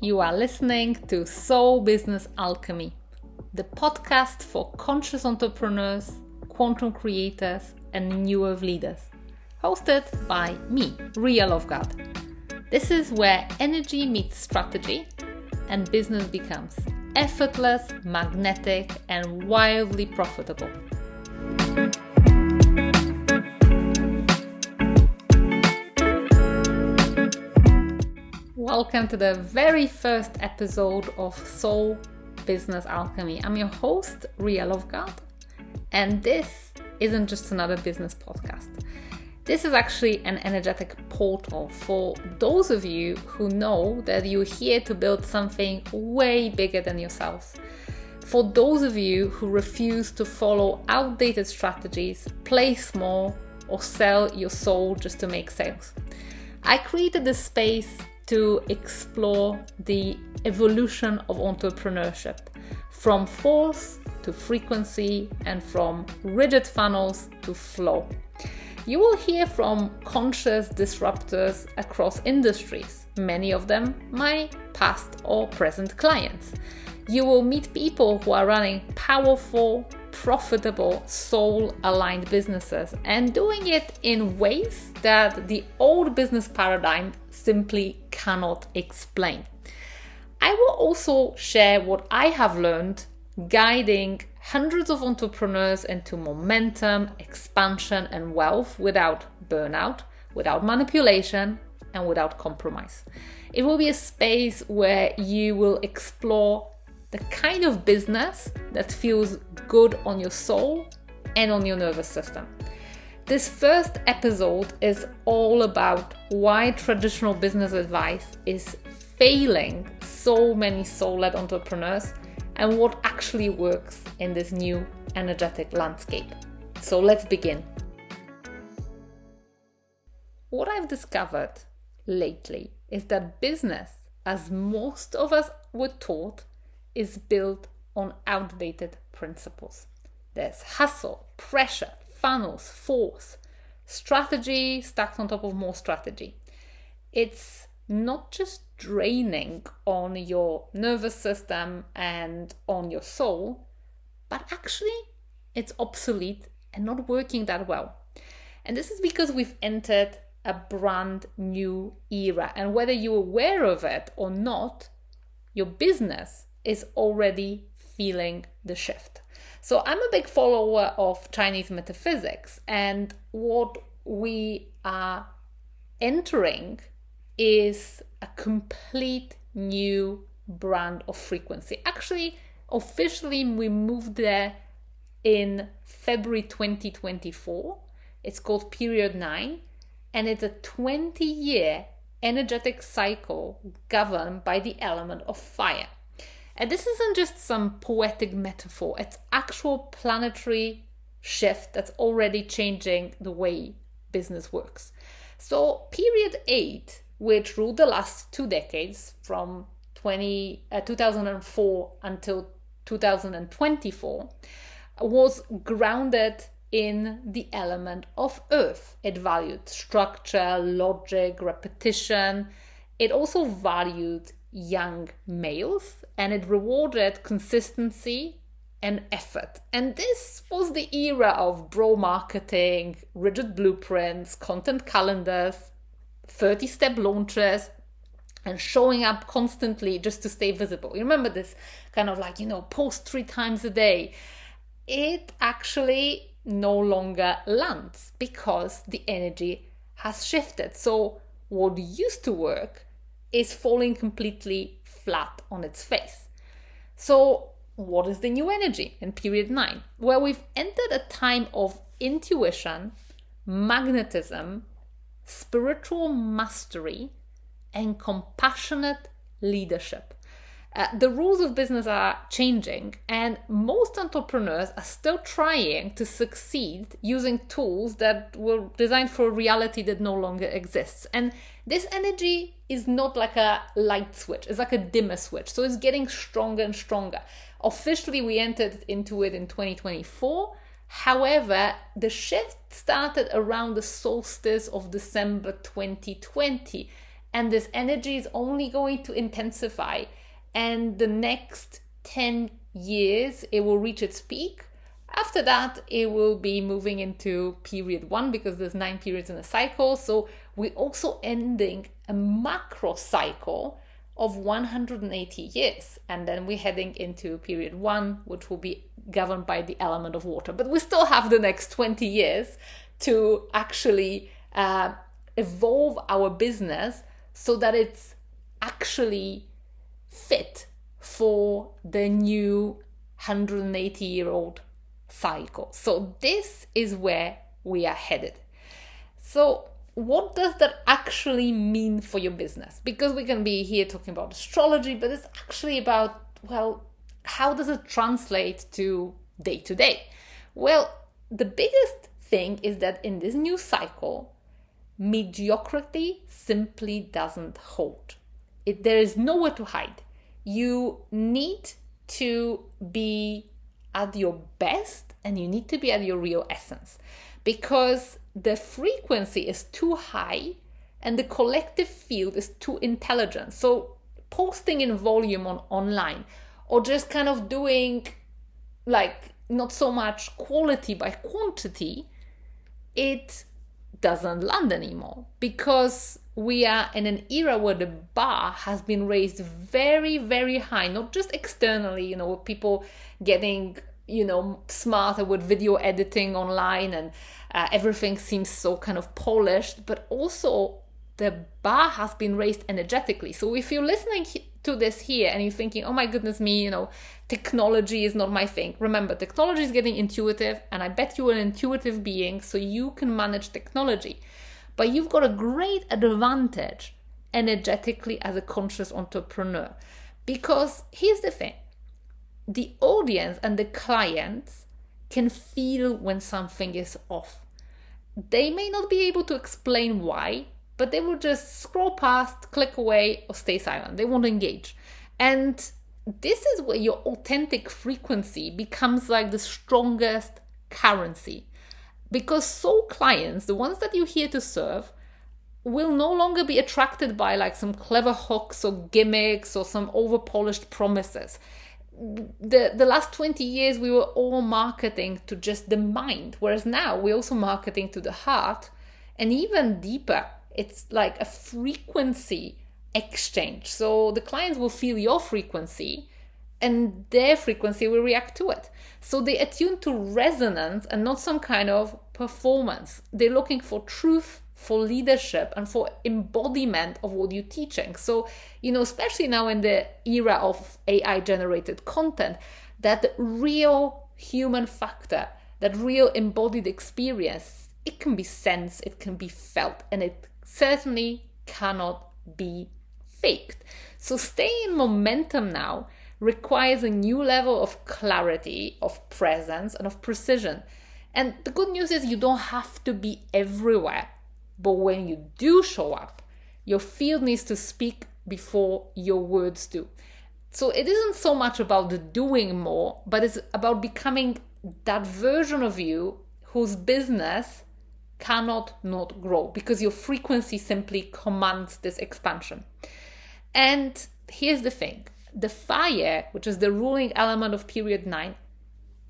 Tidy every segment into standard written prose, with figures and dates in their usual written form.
You are listening to Soul Business Alchemy, the podcast for conscious entrepreneurs, quantum creators, and new wave leaders. Hosted by me, Riya Loveguard. This is where energy meets strategy and business becomes effortless, magnetic, and wildly profitable. Welcome to the very first episode of Soul Business Alchemy. I'm your host, Riya Loveguard, and this isn't just another business podcast. This is actually an energetic portal for those of you who know that you're here to build something way bigger than yourselves. For those of you who refuse to follow outdated strategies, play small, or sell your soul just to make sales. I created this space to explore the evolution of entrepreneurship, from force to frequency and from rigid funnels to flow. You will hear from conscious disruptors across industries, many of them my past or present clients. You will meet people who are running powerful, profitable, soul-aligned businesses and doing it in ways that the old business paradigm simply cannot explain. I will also share what I have learned guiding hundreds of entrepreneurs into momentum, expansion, and wealth without burnout, without manipulation, and without compromise. It will be a space where you will explore the kind of business that feels good on your soul and on your nervous system. This first episode is all about why traditional business advice is failing so many soul-led entrepreneurs and what actually works in this new energetic landscape. So let's begin. What I've discovered lately is that business, as most of us were taught, is built on outdated principles. There's hustle, pressure, funnels, force, strategy stacked on top of more strategy. It's not just draining on your nervous system and on your soul, but actually it's obsolete and not working that well. And this is because we've entered a brand new era. And whether you're aware of it or not, your business is already feeling the shift. So I'm a big follower of Chinese metaphysics, and what we are entering is a complete new brand of frequency. Actually, officially we moved there in February 2024. It's called Period 9, and it's a 20-year energetic cycle governed by the element of fire. And this isn't just some poetic metaphor, it's actual planetary shift that's already changing the way business works. So Period 8, which ruled the last 2 decades from 2004 until 2024, was grounded in the element of earth. It valued structure, logic, repetition. It also valued young males, and it rewarded consistency and effort. And this was the era of bro marketing, rigid blueprints, content calendars, 30-step launches, and showing up constantly just to stay visible. You remember this kind of like, post 3 times a day. It actually no longer lands because the energy has shifted. So what used to work is falling completely flat on its face. So what is the new energy in Period 9? Well, we've entered a time of intuition, magnetism, spiritual mastery, and compassionate leadership. The rules of business are changing, and most entrepreneurs are still trying to succeed using tools that were designed for a reality that no longer exists. And this energy is not like a light switch, it's like a dimmer switch. So it's getting stronger and stronger. Officially, we entered into it in 2024. However, the shift started around the solstice of December 2020. and this energy is only going to intensify. And the next 10 years, it will reach its peak. After that, it will be moving into period 1 because there's 9 periods in a cycle. So we're also ending a macro cycle of 180 years. And then we're heading into period 1, which will be governed by the element of water. But we still have the next 20 years to actually evolve our business so that it's actually fit for the new 180-year-old cycle. So this is where we are headed. So what does that actually mean for your business? Because we can be here talking about astrology, but it's actually about, well, how does it translate to day to day? Well, the biggest thing is that in this new cycle, mediocrity simply doesn't hold. There is nowhere to hide. You need to be at your best and you need to be at your real essence, because the frequency is too high and the collective field is too intelligent. So posting in volume online, or just kind of doing like not so much quality by quantity, it doesn't land anymore, because we are in an era where the bar has been raised very, very high, not just externally, with people getting, smarter with video editing online and everything seems so kind of polished, but also the bar has been raised energetically. So if you're listening to this here and you're thinking, oh my goodness me, technology is not my thing. Remember, technology is getting intuitive, and I bet you're an intuitive being, so you can manage technology. But you've got a great advantage energetically as a conscious entrepreneur. Because here's the thing, the audience and the clients can feel when something is off. They may not be able to explain why, but they will just scroll past, click away, or stay silent. They won't engage. And this is where your authentic frequency becomes like the strongest currency. Because soul clients, the ones that you're here to serve, will no longer be attracted by like some clever hooks or gimmicks or some over-polished promises. The last 20 years, we were all marketing to just the mind, whereas now we're also marketing to the heart, and even deeper, it's like a frequency exchange. So the clients will feel your frequency and their frequency will react to it. So they attune to resonance and not some kind of performance. They're looking for truth, for leadership, and for embodiment of what you're teaching. So, especially now in the era of AI-generated content, that real human factor, that real embodied experience, it can be sensed, it can be felt, and it certainly cannot be faked. So staying in momentum now requires a new level of clarity, of presence, and of precision. And the good news is you don't have to be everywhere. But when you do show up, your field needs to speak before your words do. So it isn't so much about the doing more, but it's about becoming that version of you whose business cannot not grow, because your frequency simply commands this expansion. And here's the thing. The fire, which is the ruling element of period 9,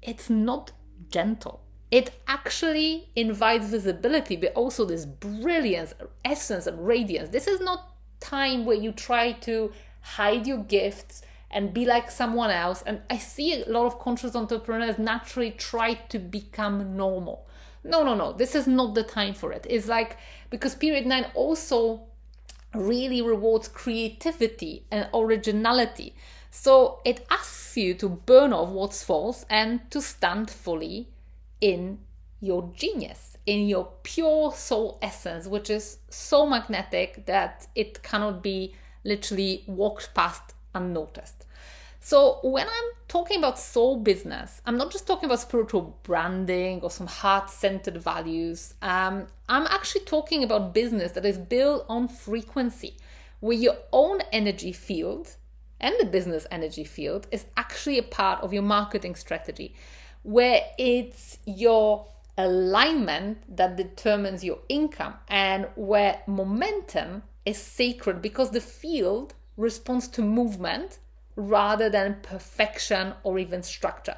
it's not gentle. It actually invites visibility, but also this brilliance, essence, and radiance. This is not time where you try to hide your gifts and be like someone else. And I see a lot of conscious entrepreneurs naturally try to become normal. No. This is not the time for it. It's like, because period 9 also really rewards creativity and originality. So it asks you to burn off what's false and to stand fully in your genius, in your pure soul essence, which is so magnetic that it cannot be literally walked past unnoticed. So when I'm talking about soul business, I'm not just talking about spiritual branding or some heart-centered values. I'm actually talking about business that is built on frequency, where your own energy field and the business energy field is actually a part of your marketing strategy, where it's your alignment that determines your income, and where momentum is sacred because the field responds to movement rather than perfection or even structure.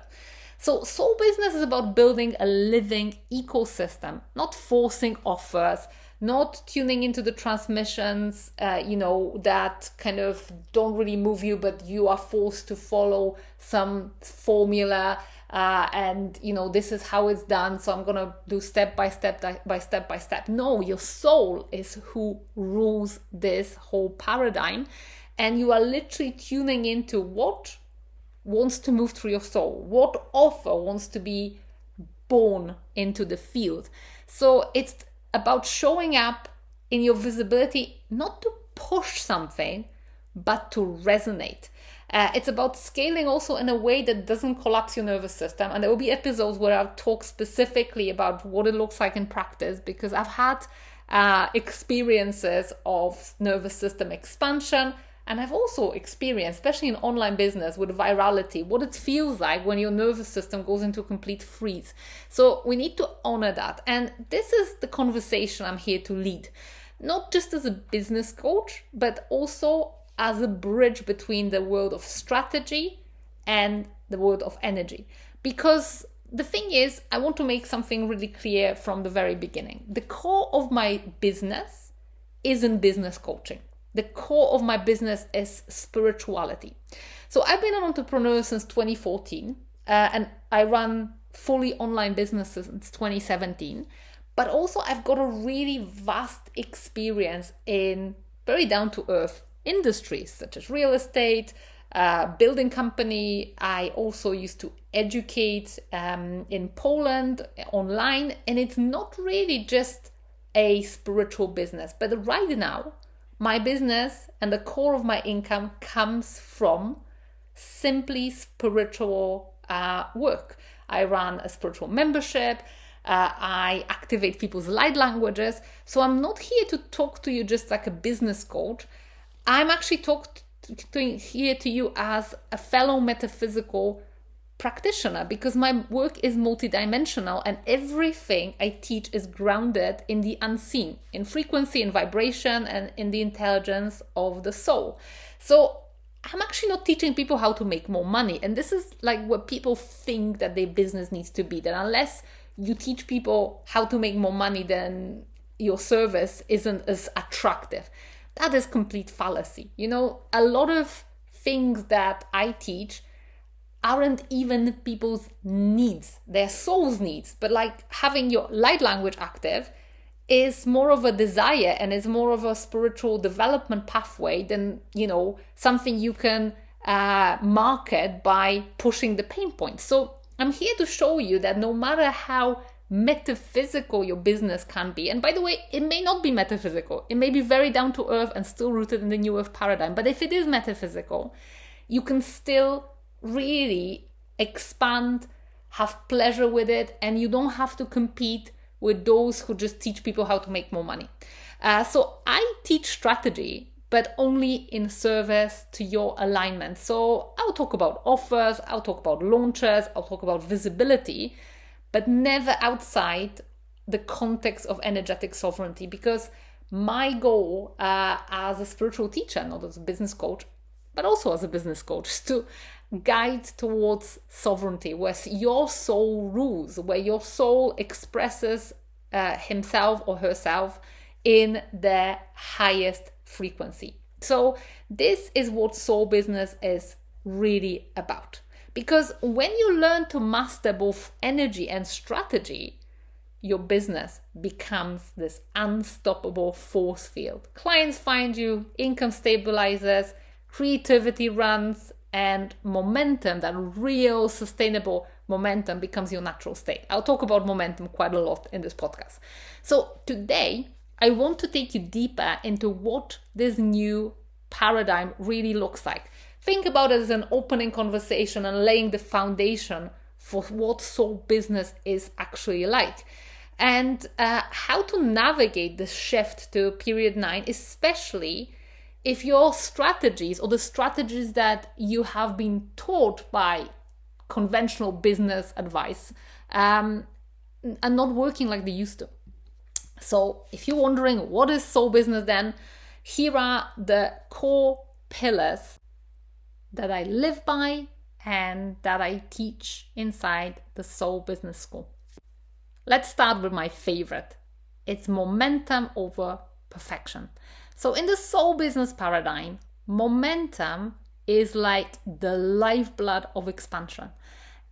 So soul business is about building a living ecosystem, not forcing offers, not tuning into the transmissions, that kind of don't really move you, but you are forced to follow some formula. This is how it's done. So I'm going to do step by step. No, your soul is who rules this whole paradigm. And you are literally tuning into what wants to move through your soul, what offer wants to be born into the field. So it's about showing up in your visibility, not to push something, but to resonate. It's about scaling also in a way that doesn't collapse your nervous system. And there will be episodes where I'll talk specifically about what it looks like in practice, because I've had experiences of nervous system expansion. And I've also experienced, especially in online business with virality, what it feels like when your nervous system goes into complete freeze. So we need to honor that. And this is the conversation I'm here to lead, not just as a business coach, but also as a bridge between the world of strategy and the world of energy. Because the thing is, I want to make something really clear from the very beginning. The core of my business isn't business coaching. The core of my business is spirituality. So I've been an entrepreneur since 2014, and I run fully online businesses since 2017. But also I've got a really vast experience in very down-to-earth industries, such as real estate, building company. I also used to educate in Poland online, and it's not really just a spiritual business. But right now, my business and the core of my income comes from simply spiritual work. I run a spiritual membership. I activate people's light languages. So I'm not here to talk to you just like a business coach. I'm actually here to you as a fellow metaphysical practitioner, because my work is multidimensional and everything I teach is grounded in the unseen, in frequency, in vibration, and in the intelligence of the soul. So I'm actually not teaching people how to make more money. And this is like what people think that their business needs to be, that unless you teach people how to make more money, then your service isn't as attractive. That is complete fallacy. A lot of things that I teach aren't even people's needs, their soul's needs. But like having your light language active is more of a desire and is more of a spiritual development pathway than, something you can market by pushing the pain points. So I'm here to show you that no matter how metaphysical your business can be, and by the way, it may not be metaphysical, it may be very down to earth and still rooted in the new earth paradigm, but if it is metaphysical, you can still really expand, have pleasure with it, and you don't have to compete with those who just teach people how to make more money. So I teach strategy, but only in service to your alignment. So I'll talk about offers, I'll talk about launches, I'll talk about visibility, but never outside the context of energetic sovereignty, because my goal as a spiritual teacher, not as a business coach, but also as a business coach, is to guide towards sovereignty, where your soul rules, where your soul expresses himself or herself in their highest frequency. So this is what soul business is really about. Because when you learn to master both energy and strategy, your business becomes this unstoppable force field. Clients find you, income stabilizes, creativity runs, and momentum, that real sustainable momentum, becomes your natural state. I'll talk about momentum quite a lot in this podcast. So today, I want to take you deeper into what this new paradigm really looks like. Think about it as an opening conversation and laying the foundation for what soul business is actually like. And how to navigate the shift to period 9, especially if your strategies or the strategies that you have been taught by conventional business advice are not working like they used to. So if you're wondering what is soul business, then Here are the core pillars that I live by and that I teach inside the Soul Business School. Let's start with my favorite. It's momentum over perfection. So in the soul business paradigm, momentum is like the lifeblood of expansion.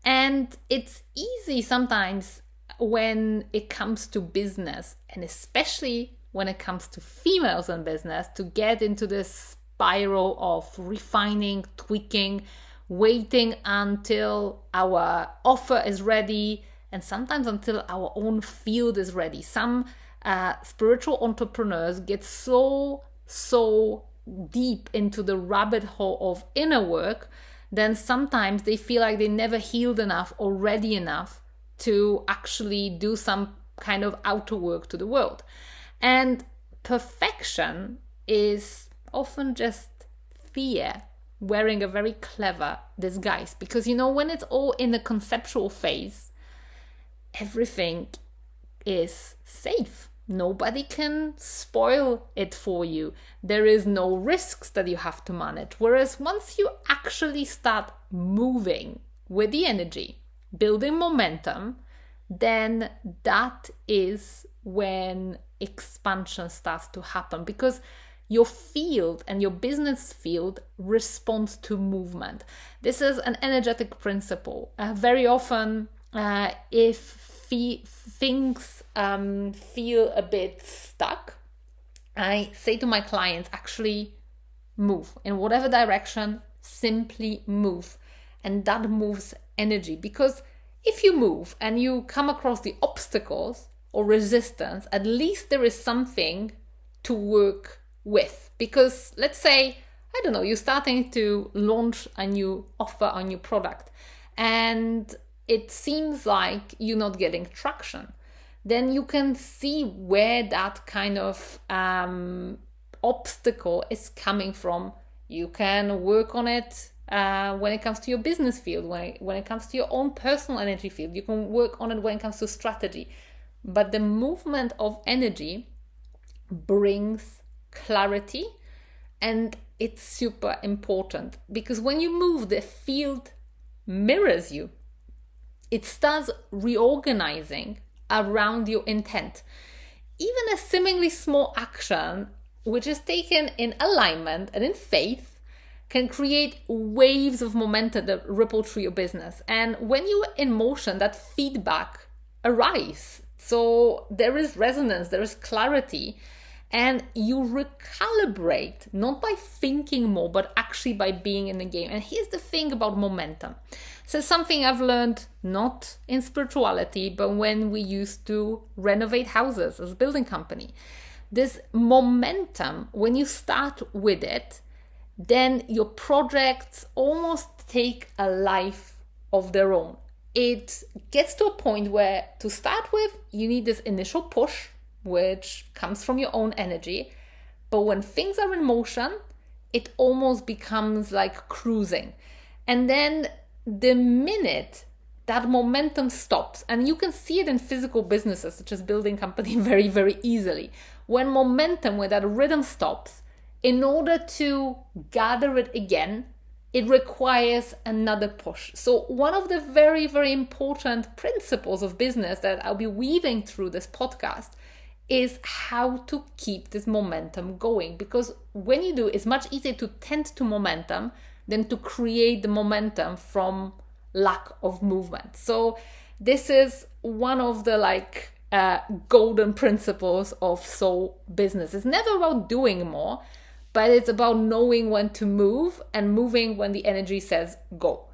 And it's easy sometimes when it comes to business, and especially when it comes to females in business, to get into this spiral of refining, tweaking, waiting until our offer is ready, and sometimes until our own field is ready. Some spiritual entrepreneurs get so deep into the rabbit hole of inner work, then sometimes they feel like they never healed enough or ready enough to actually do some kind of outer work to the world. And perfection is often just fear wearing a very clever disguise. Because, when it's all in the conceptual phase, everything is safe. Nobody can spoil it for you. There is no risks that you have to manage. Whereas once you actually start moving with the energy, building momentum, then that is when expansion starts to happen, because your field and your business field responds to movement. This is an energetic principle. Very often, if things feel a bit stuck, I say to my clients, actually move in whatever direction, simply move. And that moves energy, because if you move and you come across the obstacles or resistance, at least there is something to work with. Because let's say, you're starting to launch a new offer, a new product, and it seems like you're not getting traction. Then you can see where that kind of obstacle is coming from. You can work on it when it comes to your business field, when it comes to your own personal energy field. You can work on it when it comes to strategy. But the movement of energy brings clarity, and it's super important, because when you move, the field mirrors you. It starts reorganizing around your intent. Even a seemingly small action, which is taken in alignment and in faith, can create waves of momentum that ripple through your business. And when you're in motion, that feedback arrives. So there is resonance, there is clarity, and you recalibrate, not by thinking more, but actually by being in the game. And here's the thing about momentum. So something I've learned not in spirituality, but when we used to renovate houses as a building company. This momentum, when you start with it, then your projects almost take a life of their own. It gets to a point where, to start with, you need this initial push, which comes from your own energy. But when things are in motion, it almost becomes like cruising. And then the minute that momentum stops, and you can see it in physical businesses such as building company very, very easily. When that rhythm stops, in order to gather it again, it requires another push. So one of the very, very important principles of business that I'll be weaving through this podcast is how to keep this momentum going. Because when you do, it's much easier to tend to momentum than to create the momentum from lack of movement. So this is one of the golden principles of soul business. It's never about doing more, but it's about knowing when to move and moving when the energy says go.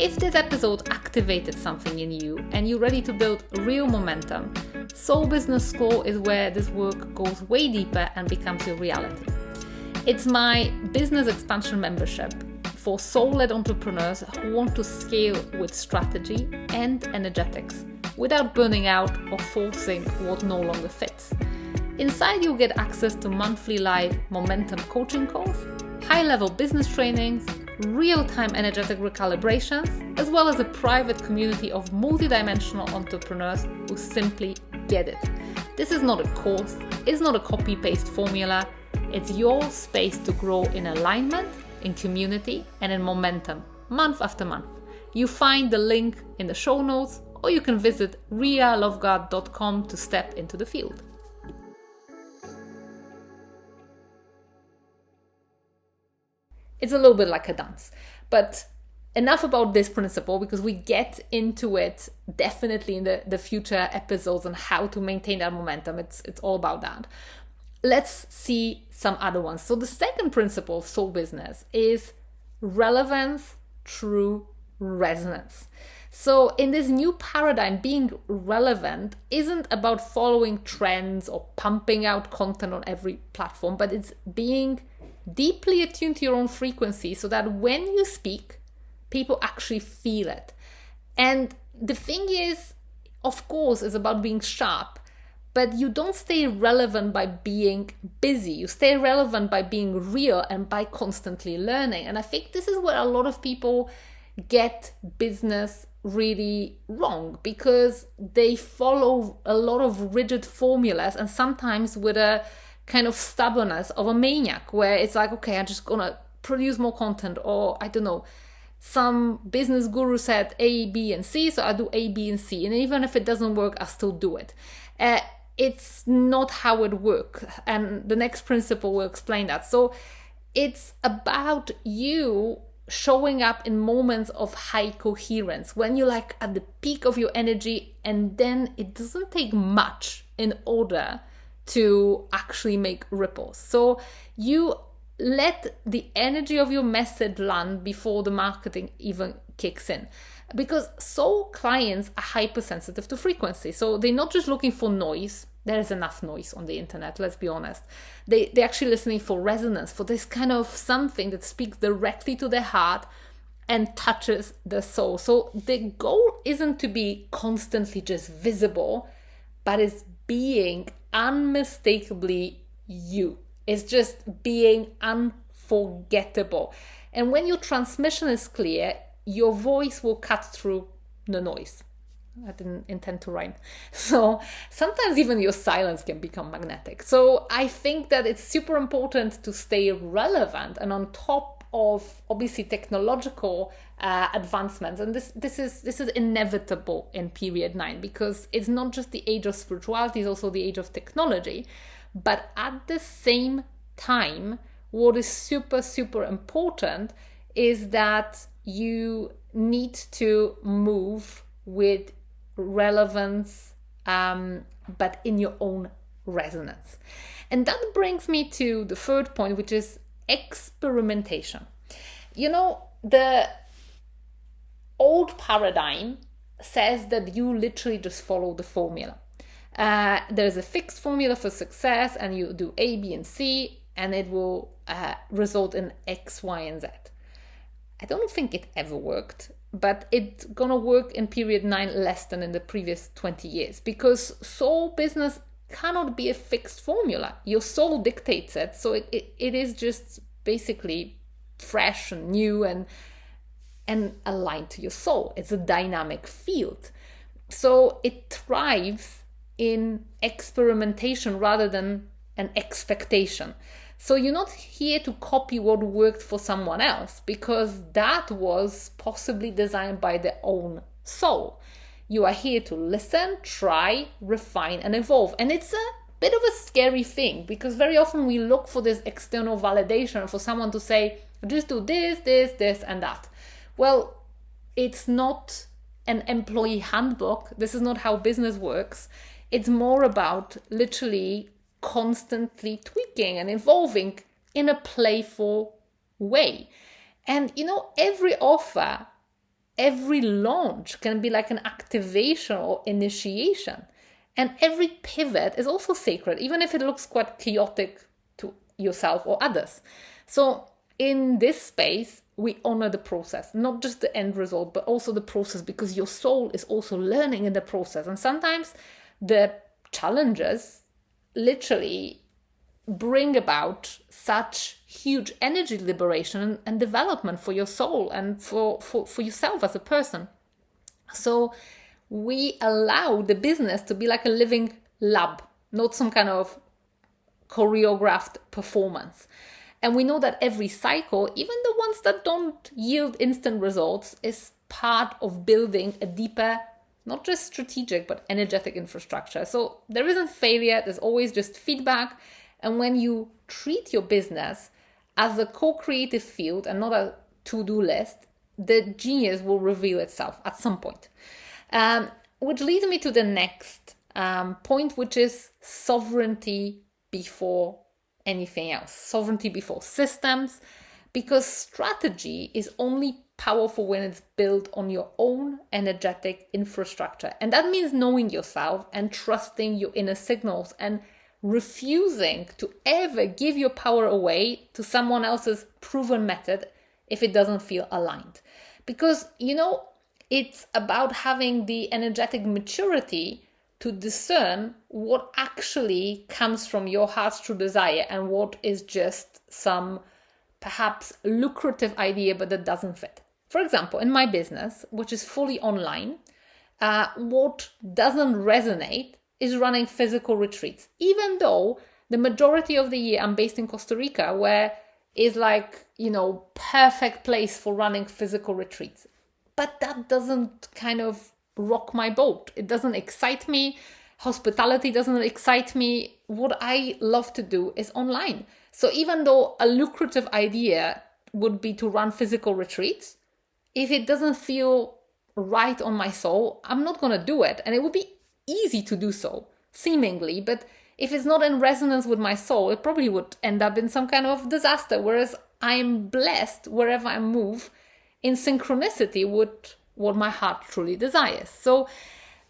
If this episode activated something in you and you're ready to build real momentum, Soul Business School is where this work goes way deeper and becomes your reality. It's my business expansion membership for soul-led entrepreneurs who want to scale with strategy and energetics without burning out or forcing what no longer fits. Inside, you'll get access to monthly live momentum coaching calls, high-level business trainings, real-time energetic recalibrations, as well as a private community of multidimensional entrepreneurs who simply get it. This is not a course, it's not a copy-paste formula. It's your space to grow in alignment, in community, and in momentum, month after month. You find the link in the show notes, or you can visit riyaloveguard.com to step into the field. It's a little bit like a dance, but enough about this principle, because we get into it definitely in the future episodes on how to maintain that momentum. It's all about that. Let's see some other ones. So the second principle of soul business is relevance through resonance. So in this new paradigm, being relevant isn't about following trends or pumping out content on every platform, but it's being deeply attuned to your own frequency so that when you speak, people actually feel it. And the thing is, of course, it's about being sharp, but you don't stay relevant by being busy. You stay relevant by being real and by constantly learning. And I think this is where a lot of people get business really wrong, because they follow a lot of rigid formulas, and sometimes with a kind of stubbornness of a maniac, where it's like, okay, I'm just gonna produce more content, or I don't know, some business guru said A, B, and C, so I do A, B, and C. And even if it doesn't work, I still do it. It's not how it works. And the next principle will explain that. So it's about you showing up in moments of high coherence, when you're like at the peak of your energy, and then it doesn't take much in order to actually make ripples. So you let the energy of your message land before the marketing even kicks in, because soul clients are hypersensitive to frequency. So they're not just looking for noise. There is enough noise on the internet, let's be honest. They're actually listening for resonance, for this kind of something that speaks directly to their heart and touches the soul. So the goal isn't to be constantly just visible, but it's being unmistakably you. It's just being unforgettable. And when your transmission is clear, your voice will cut through the noise. I didn't intend to rhyme. So sometimes even your silence can become magnetic. So I think that it's super important to stay relevant and on top of obviously technological advancements. And this is inevitable in period 9, because it's not just the age of spirituality, it's also the age of technology. But at the same time, what is super, super important is that you need to move with relevance, but in your own resonance. And that brings me to the third point, which is experimentation. You know, the old paradigm says that you literally just follow the formula. There's a fixed formula for success, and you do A, B, and C, and it will result in X, Y, and Z. I don't think it ever worked, but it's gonna work in period 9 less than in the previous 20 years, because soul business cannot be a fixed formula. Your soul dictates it, so it is just basically fresh and new and aligned to your soul. It's a dynamic field. So it thrives in experimentation rather than an expectation. So you're not here to copy what worked for someone else, because that was possibly designed by their own soul. You are here to listen, try, refine, and evolve. And it's a bit of a scary thing, because very often we look for this external validation, for someone to say, just do this, this, this, and that. Well, it's not an employee handbook. This is not how business works. It's more about literally constantly tweaking and evolving in a playful way. And you know, every offer, every launch can be like an activation or initiation. And every pivot is also sacred, even if it looks quite chaotic to yourself or others. So in this space, we honor the process, not just the end result, but also the process, because your soul is also learning in the process. And sometimes the challenges literally bring about such huge energy liberation and development for your soul and for yourself as a person. So we allow the business to be like a living lab, not some kind of choreographed performance. And we know that every cycle, even the ones that don't yield instant results, is part of building a deeper, not just strategic, but energetic infrastructure. So there isn't failure, there's always just feedback. And when you treat your business as a co-creative field and not a to-do list, the genius will reveal itself at some point. Which leads me to the next point, which is sovereignty before anything else. Sovereignty before systems, because strategy is only powerful when it's built on your own energetic infrastructure. And that means knowing yourself and trusting your inner signals and refusing to ever give your power away to someone else's proven method if it doesn't feel aligned. Because, it's about having the energetic maturity to discern what actually comes from your heart's true desire and what is just some perhaps lucrative idea but that doesn't fit. For example, in my business, which is fully online, what doesn't resonate is running physical retreats, even though the majority of the year I'm based in Costa Rica, where is perfect place for running physical retreats. But that doesn't kind of rock my boat. It doesn't excite me. Hospitality doesn't excite me. What I love to do is online. So even though a lucrative idea would be to run physical retreats, if it doesn't feel right on my soul, I'm not going to do it. And it would be easy to do so, seemingly. But if it's not in resonance with my soul, it probably would end up in some kind of disaster. Whereas I'm blessed wherever I move in synchronicity with what my heart truly desires. So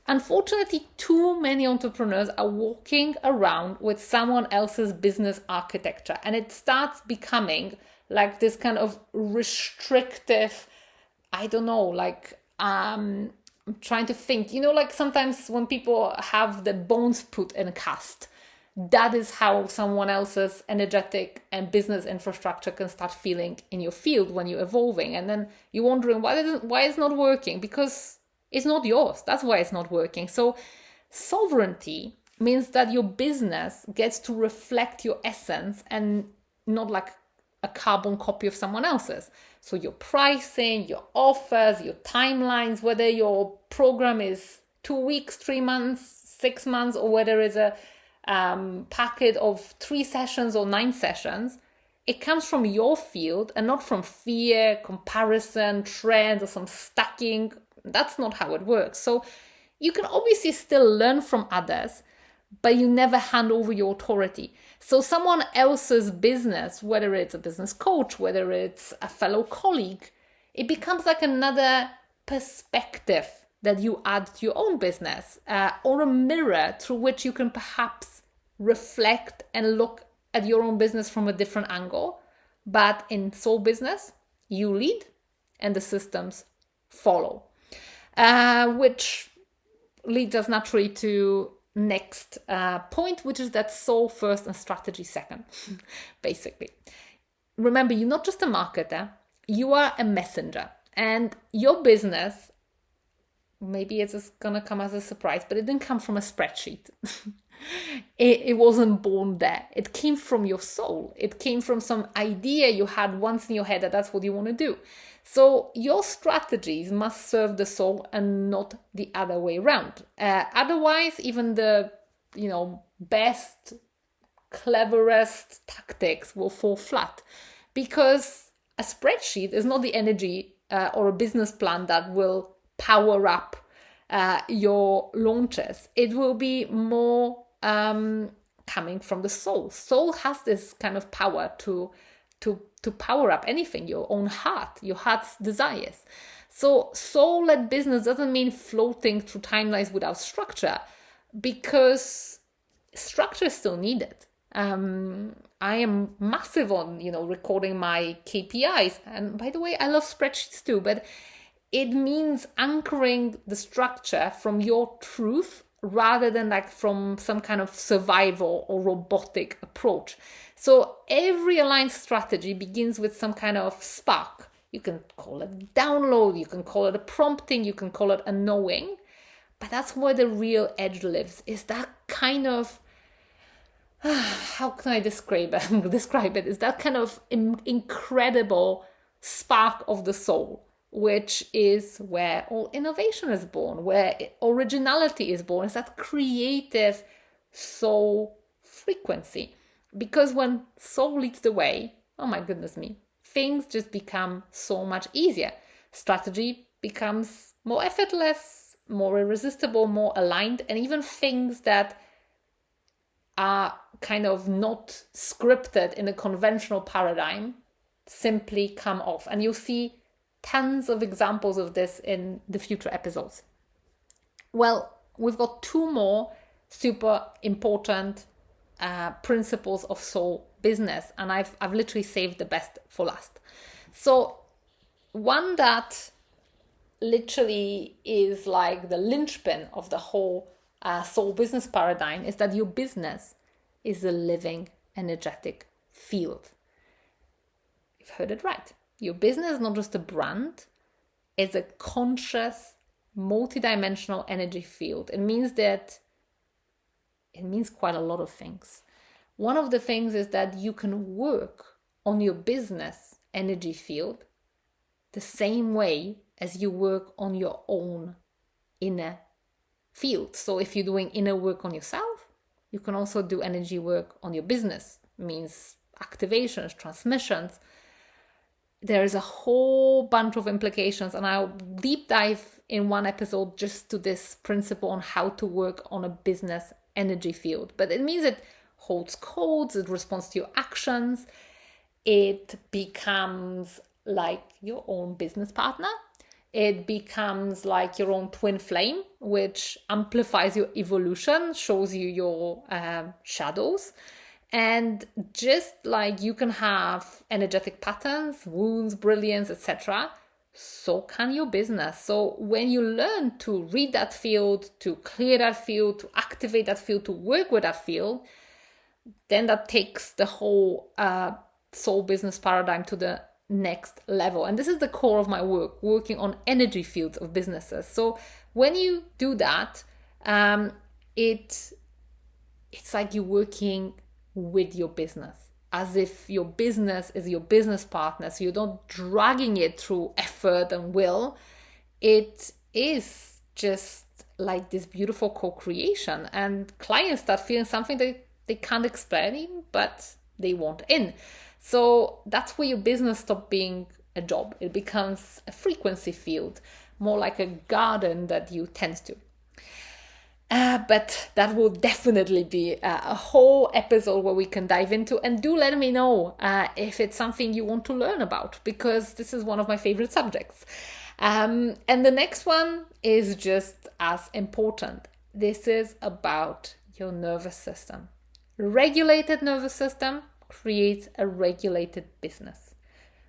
unfortunately, too many entrepreneurs are walking around with someone else's business architecture, and it starts becoming like this kind of restrictive, I'm trying to think, sometimes when people have the bones put in a cast, that is how someone else's energetic and business infrastructure can start feeling in your field when you're evolving. And then you're wondering why it's not working, because it's not yours. That's why it's not working. So sovereignty means that your business gets to reflect your essence and not like a carbon copy of someone else's. So your pricing, your offers, your timelines, whether your program is 2 weeks, 3 months, 6 months, or whether it's a packet of 3 sessions or 9 sessions, it comes from your field and not from fear, comparison, trend, or some stacking. That's not how it works. So you can obviously still learn from others, but you never hand over your authority. So someone else's business, whether it's a business coach, whether it's a fellow colleague, it becomes like another perspective that you add to your own business, or a mirror through which you can perhaps reflect and look at your own business from a different angle. But in Soul Business, you lead and the systems follow, which leads us naturally to next point, which is that soul first and strategy second, basically. Remember, you're not just a marketer, you are a messenger, and your business, maybe it's just gonna come as a surprise, but it didn't come from a spreadsheet. It wasn't born there. It came from your soul. It came from some idea you had once in your head that that's what you want to do. So your strategies must serve the soul and not the other way around. Otherwise, even the best, cleverest tactics will fall flat, because a spreadsheet is not the energy or a business plan that will power up your launches. It will be more coming from the soul. Soul has this kind of power to power up anything, your own heart, your heart's desires. So soul-led business doesn't mean floating through timelines without structure, because structure is still needed. I am massive on, recording my KPIs. And by the way, I love spreadsheets too, but it means anchoring the structure from your truth rather than like from some kind of survival or robotic approach. So every aligned strategy begins with some kind of spark. You can call it download, you can call it a prompting, you can call it a knowing, but that's where the real edge lives, is that kind of, how can I describe it? It's that kind of incredible spark of the soul, which is where all innovation is born, where originality is born. It's that creative soul frequency. Because when soul leads the way, oh my goodness me, things just become so much easier. Strategy becomes more effortless, more irresistible, more aligned, and even things that are kind of not scripted in a conventional paradigm simply come off. And you'll see tons of examples of this in the future episodes. Well, we've got 2 more super important principles of soul business, and I've literally saved the best for last. So one that literally is like the linchpin of the whole soul business paradigm is that your business is a living energetic field. You've heard it right. Your business is not just a brand, it's a conscious, multidimensional energy field. It means quite a lot of things. One of the things is that you can work on your business energy field the same way as you work on your own inner field. So if you're doing inner work on yourself, you can also do energy work on your business. It means activations, transmissions. There is a whole bunch of implications, and I'll deep dive in one episode just to this principle on how to work on a business energy field. But it means it holds codes, it responds to your actions, it becomes like your own business partner, it becomes like your own twin flame, which amplifies your evolution, shows you your shadows. And just like you can have energetic patterns, wounds, brilliance, etc., so can your business. So when you learn to read that field, to clear that field, to activate that field, to work with that field, then that takes the whole soul business paradigm to the next level. And this is the core of my work, working on energy fields of businesses. So when you do that, it's like you're working with your business, as if your business is your business partner. So you're not dragging it through effort and will. It is just like this beautiful co-creation, and clients start feeling something that they can't explain, but they want in. So that's where your business stops being a job. It becomes a frequency field, more like a garden that you tend to. But that will definitely be a whole episode where we can dive into. And do let me know if it's something you want to learn about, because this is one of my favorite subjects. And the next one is just as important. This is about your nervous system. Regulated nervous system creates a regulated business.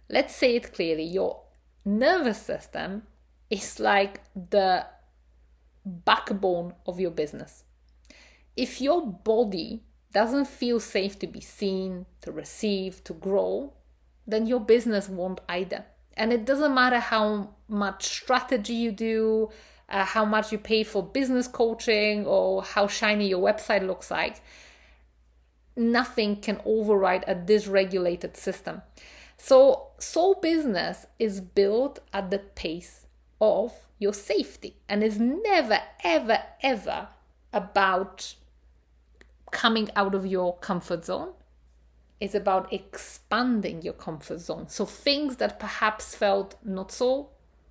Let's say it clearly. Your nervous system is like the backbone of your business. If your body doesn't feel safe to be seen, to receive, to grow, then your business won't either. And it doesn't matter how much strategy you do, how much you pay for business coaching, or how shiny your website looks like. Nothing can override a dysregulated system. So soul business is built at the pace of your safety, and is never, ever, ever about coming out of your comfort zone. It's about expanding your comfort zone. So things that perhaps felt not so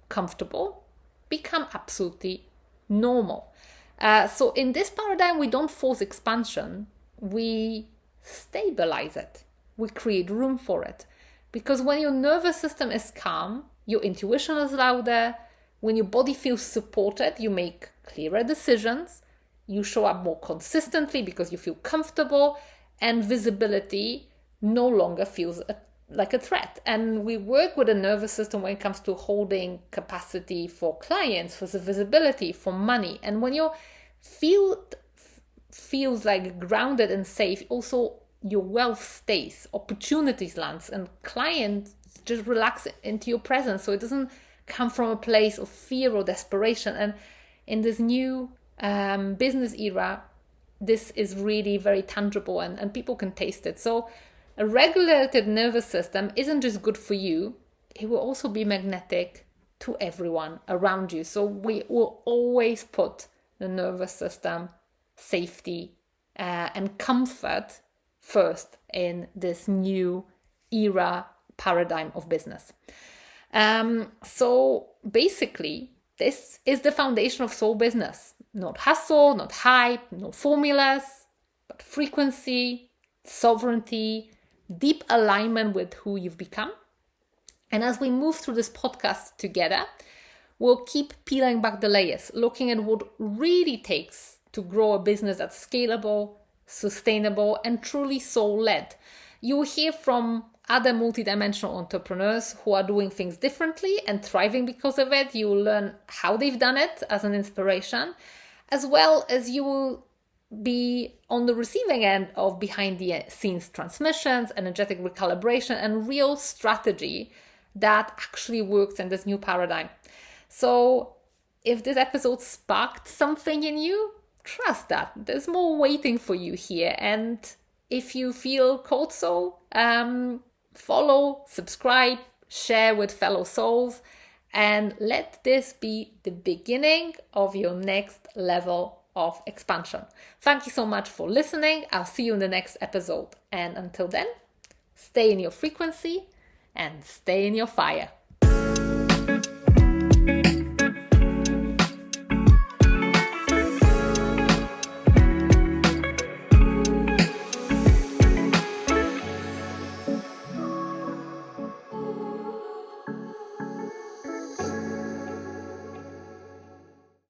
comfortable become absolutely normal. So in this paradigm, we don't force expansion. We stabilize it. We create room for it. Because when your nervous system is calm, your intuition is louder. When your body feels supported, you make clearer decisions. You show up more consistently because you feel comfortable, and visibility no longer feels like a threat. And we work with the nervous system when it comes to holding capacity for clients, for the visibility, for money. And when your field feels like grounded and safe, also your wealth stays, opportunities lands, and clients just relax into your presence. So it doesn't come from a place of fear or desperation. And in this new business era, this is really very tangible and people can taste it. So a regulated nervous system isn't just good for you, it will also be magnetic to everyone around you. So we will always put the nervous system, safety, and comfort first in this new era paradigm of business. So basically, this is the foundation of soul business. Not hustle, not hype, no formulas, but frequency, sovereignty, deep alignment with who you've become. And as we move through this podcast together, we'll keep peeling back the layers, looking at what really takes to grow a business that's scalable, sustainable, and truly soul-led. You will hear from other multidimensional entrepreneurs who are doing things differently and thriving because of it. You will learn how they've done it as an inspiration, as well as you will be on the receiving end of behind the scenes transmissions, energetic recalibration, and real strategy that actually works in this new paradigm. So if this episode sparked something in you, trust that there's more waiting for you here. And if you feel called so, follow, subscribe, share with fellow souls, and let this be the beginning of your next level of expansion. Thank you so much for listening. I'll see you in the next episode. And until then, stay in your frequency and stay in your fire.